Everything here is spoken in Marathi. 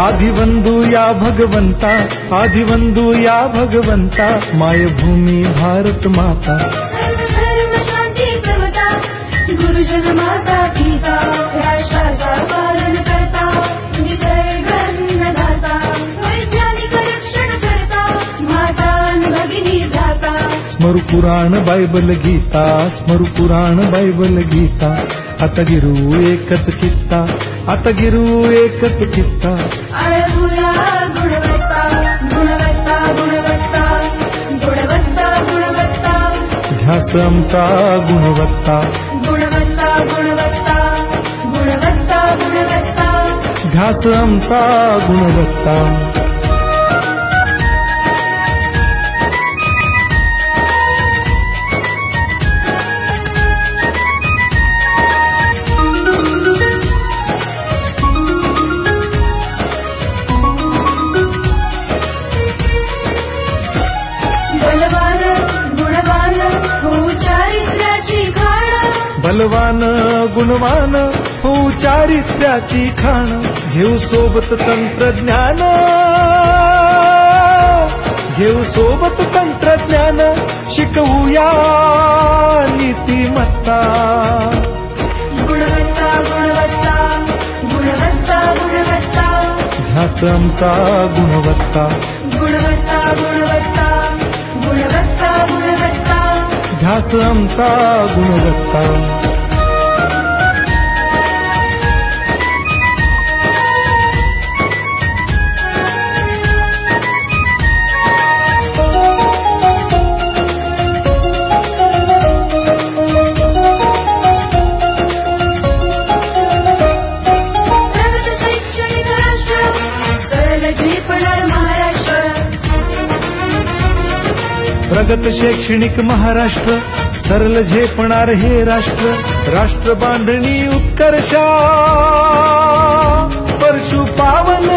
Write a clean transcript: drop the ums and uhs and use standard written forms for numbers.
आदिवंदू या भगवंता, आदिवंदू या भगवंता, मायभूमी भारत माता। सर्व धर्म शांती समता, गुरुजन माता पिता, राष्ट्राचा पालन करता, निसर्ग अन्नदाता, वैज्ञानिक रक्षण करता, माता भगिनी भ्राता। स्मरु पुराण बायबल गीता, स्मरु पुराण बायबल गीता, आता गिरू एकच कित्ता, आता गिरू एकच कित्ता। आळवूया गुणवत्ता, गुणवत्ता, गुणवत्ता, गुणवत्ता, गुणवत्ता, ध्यास आमचा गुणवत्ता, गुणवत्ता, गुणवत्ता, गुणवत्ता, गुणवत्ता। ध्यास आमचा गुणवत्ता। बलवान गुणवान हो चारित्र्याची खाण, बलवान गुणवान हो चारित्र्याची खाण, घेऊ सोबत तंत्रज्ञान, घेऊ सोबत तंत्रज्ञान, शिकवूया नीतिमत्ता। गुणवत्ता, गुणवत्ता, गुणवत्ता, गुणवत्ता, ध्यास आमचा गुणवत्ता, गुणवत्ता, गुणवत्ता, गुणवत्ता, गुणवत्ता। ध्यास आमचा गुणवत्ता। प्रगत शैक्षणिक राष्ट्र, सरळ झेपणार महाराष्ट्र। प्रगत शैक्षणिक महाराष्ट्र, सरल झेपणार हे राष्ट्र, राष्ट्र बांधणी उत्कर्षा, परशु पावन